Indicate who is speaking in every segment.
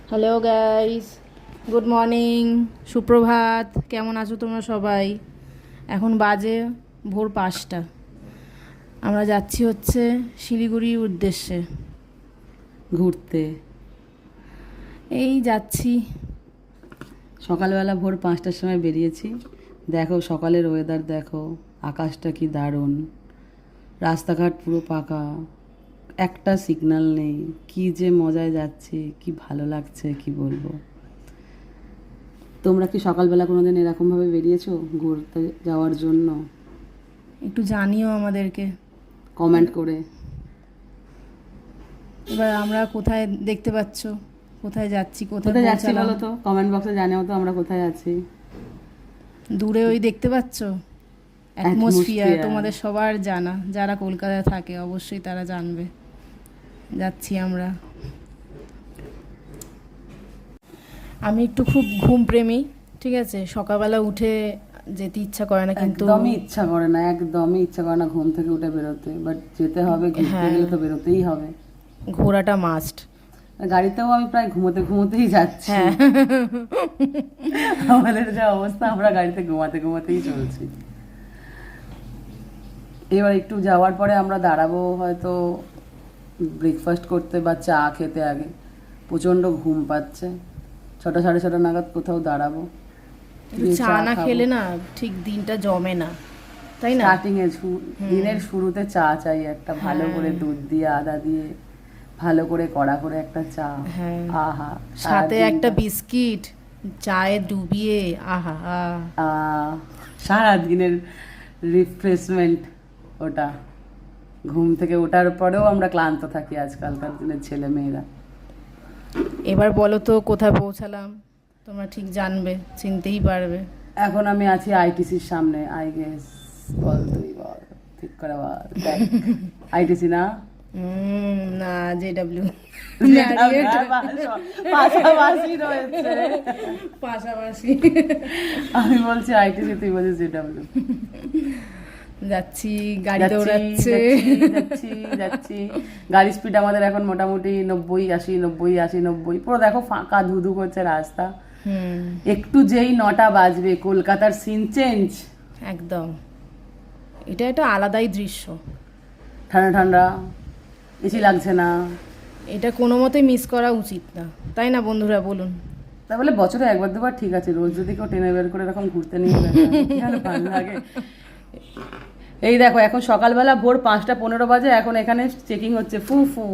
Speaker 1: Hello guys, good morning, সুপ্রভাত। কেমন আছো তোমরা সবাই? এখন বাজে ভোর 5টা। আমরা যাচ্ছি হচ্ছে শিলিগুড়ির উদ্দেশ্যে
Speaker 2: ঘুরতে।
Speaker 1: এই যাচ্ছি।
Speaker 2: সকালবেলা ভোর 5টার সময় বেরিয়েছি। দেখো সকালের ওয়েদার, দেখো আকাশটা কি দারুণ, রাস্তাঘাট পুরো ফাঁকা, একটা সিগন্যাল নেই। কি যে মজায় যাচ্ছি, কি ভালো লাগছে কি বলবো। তোমরা কি সকালবেলা কোনোদিন এরকমভাবে বেরিয়েছো ঘুরতে যাওয়ার জন্য?
Speaker 1: একটু জানিও আমাদেরকে
Speaker 2: কমেন্ট করে।
Speaker 1: এবার আমরা কোথায় দেখতে পাচ্ছ, কোথায় যাচ্ছি, কোথায়
Speaker 2: কোথায় যাচ্ছি
Speaker 1: পৌঁছালাম।
Speaker 2: বলো তো, কমেন্ট বক্সে জানিও তো আমরা কোথায় আছি।
Speaker 1: দূরে ওই দেখতে পাচ্ছ অ্যাটমসফিয়ার,
Speaker 2: Atmosphere।
Speaker 1: তোমাদের সবার জানা। যারা কলকাতায় থাকে অবশ্যই তারা জানবে। যাচ্ছি আমরা। আমি একটু খুব ঘুম প্রেমী, ঠিক আছে। সকালবেলা উঠে যেতে ইচ্ছা করে না, কিন্তু
Speaker 2: একদমই ইচ্ছা করে না, একদমই ইচ্ছা করে না ঘুম থেকে উঠে বেরোতে, বাট যেতে হবে, ঘুরতে গেলে তো বেরোতেই হবে।
Speaker 1: ঘোরাটা মাস্ট।
Speaker 2: গাড়িতেও আমি প্রায় ঘুমোতে ঘুমোতেই যাচ্ছি।
Speaker 1: হ্যাঁ,
Speaker 2: আমাদের যা অবস্থা, আমরা গাড়িতে ঘুমাতে ঘুমাতেই চলছি। এবার একটু যাওয়ার পরে আমরা দাঁড়াবো হয়তো ব্রেকফাস্ট করতে বা চা খেতে। আগে প্রচণ্ড ঘুম পাচ্ছে, 6টা 6:30 নাগাদ কোথাও দাঁড়াবো, দিয়ে
Speaker 1: চা না
Speaker 2: খাবো।
Speaker 1: খেলে না ঠিক দিনটা জমে না, তাই না?
Speaker 2: স্টার্টিং এ দিনের শুরুতে চা চাই একটা, ভালো করে দুধ দিয়ে আদা দিয়ে ভালো করে কড়া করে একটা চা।
Speaker 1: হ্যাঁ,
Speaker 2: আহা,
Speaker 1: সাথে
Speaker 2: সারাদিনটা-
Speaker 1: একটা বিস্কিট চায়ে ডুবিয়ে, আহা হা।
Speaker 2: সারাদিনের রিফ্রেশমেন্ট ওটা। ঘুম থেকে ওঠার পরেও আমরা ক্লান্ত থাকি আজকালকার দিনের ছেলে মেয়েরা।
Speaker 1: এবার বলো তো কোথায় পৌঁছালাম? তোমরা ঠিক জানবে, চিনতেই পারবে।
Speaker 2: এখন আমি আছি আইটিসির সামনে, আই গেস। বল তুই বল, ঠিক করে বল। আইটিসি না?
Speaker 1: না, জেডব্লিউ।
Speaker 2: পাশাপাশি রয়েছে।
Speaker 1: পাশাপাশি।
Speaker 2: আমি বলছি আইটিসি, তুই বলছিস জিডব্লিউ।
Speaker 1: যাচ্ছি, গাড়ি দৌড়াচ্ছে।
Speaker 2: যাচ্ছি যাচ্ছি। গাড়ি স্পিড আমাদের এখন মোটামুটি 90, 80, 90, 80, 90। পুরো দেখো ফাঁকা ধুধু করছে রাস্তা। একটু যেই 9টা বাজবে, কলকাতার সিন চেঞ্জ।
Speaker 1: একদম, এটা একটা আলাদাই দৃশ্য।
Speaker 2: ঠান্ডা ঠান্ডা, এসি লাগছে না।
Speaker 1: এটা কোনো মতে মিস করা উচিত না, তাই না বন্ধুরা, বলুন?
Speaker 2: তা বলে বছরে একবার দুবার ঠিক আছে, রোজ যদি কেউ টেনে বের করে এরকম ঘুরতে নিয়ে যায়, কি আর ভালো লাগে। এই দেখো এখন সকালবেলা ভোর 5টা 15 বাজে, এখন এখানে চেকিং হচ্ছে, ফু ফু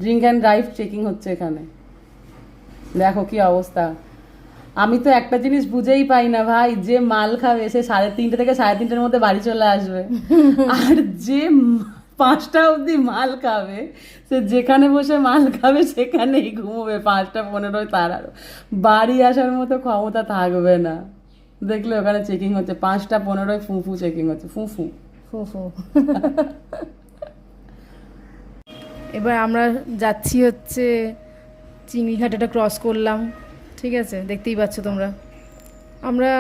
Speaker 2: ড্রিঙ্ক অ্যান্ড ড্রাইভ চেকিং হচ্ছে এখানে। দেখো কি অবস্থা। আমি তো একটা জিনিস বুঝেই পাই না ভাই, যে মাল খাবে সে 3:30 থেকে 3:30-এর মধ্যে বাড়ি চলে আসবে, আর যে 5টা অবধি মাল খাবে সে যেখানে বসে মাল খাবে সেখানেই ঘুমোবে 5টা 15, তার আর বাড়ি আসার মতো ক্ষমতা থাকবে না। দেখলে ওখানে চেকিং হচ্ছে 5টা 15 ফুফু চেকিং হচ্ছে, ফুফু।
Speaker 1: ফুফু। এবার আমরা যাচ্ছি হচ্ছে চিংড়িঘাট, ক্রস করলাম, ঠিক আছে। দেখতেই পাচ্ছ তোমরা। আমরা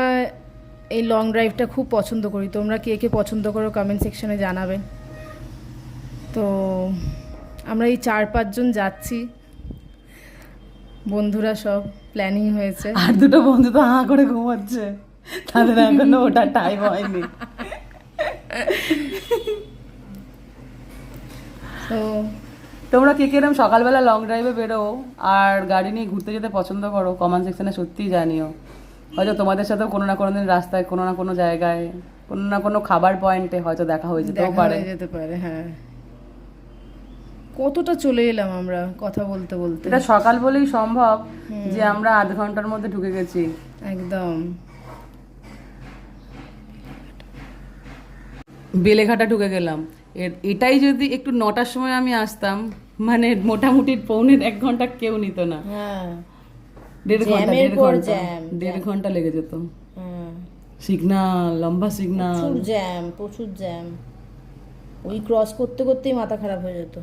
Speaker 1: এই লং ড্রাইভটা খুব পছন্দ করি। তোমরা কে কে পছন্দ করো কমেন্ট সেকশনে জানাবে। তো আমরা এই 4-5 জন যাচ্ছি, বন্ধুরা সব প্ল্যানিং হয়েছে।
Speaker 2: আর দুটো বন্ধু তো হাঁ করে ঘুমাচ্ছে, তাদের এখনো ওটা টাইম হয়নি।
Speaker 1: তো
Speaker 2: তোমরা কে কেরম সকালবেলা লং ড্রাইভে বেরো আর গাড়ি নিয়ে ঘুরতে যেতে পছন্দ করো, কমেন্ট সেকশনে সত্যিই জানিও। হয়তো তোমাদের সাথেও কোনো না কোনো দিন রাস্তায়, কোনো না কোনো জায়গায়, কোনো না কোনো খাবার পয়েন্টে হয়তো দেখা হয়ে যেতেও
Speaker 1: দেখা
Speaker 2: পারে।
Speaker 1: হয়ে যেতে পারে, হ্যাঁ। কতটা চলে এলাম আমরা কথা বলতে বলতে।
Speaker 2: এটা সকাল বলেই সম্ভব যে আমরা আধ ঘন্টার মধ্যে ঢুকে গেছি।
Speaker 1: একদম।
Speaker 2: বেলেঘাটা ঢুকে গেলাম। এটাই যদি একটু 9টার সময় আমি আসতাম, মানে মোটামুটি 1.5 ঘন্টা কেউ নিত না।
Speaker 1: হ্যাঁ,
Speaker 2: 1.5 ঘন্টা লেগে যেত। সিগনাল, লম্বা সিগনাল,
Speaker 1: প্রচুর জ্যাম। ওই ক্রস করতে করতেই মাথা খারাপ হয়ে যেত।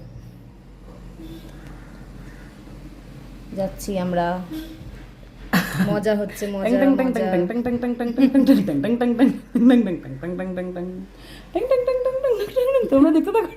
Speaker 1: যাচ্ছি আমরা, মজা হচ্ছে, মজা মজা।
Speaker 2: তোমরা দেখতে থাকো।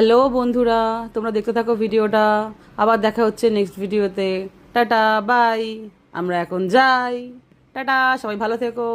Speaker 2: হ্যালো বন্ধুরা, তোমরা দেখতে থাকো ভিডিওটা, আবার দেখা হচ্ছে নেক্সট ভিডিওতে। টাটা বাই, আমরা এখন যাই, টাটা, সবাই ভালো থেকো।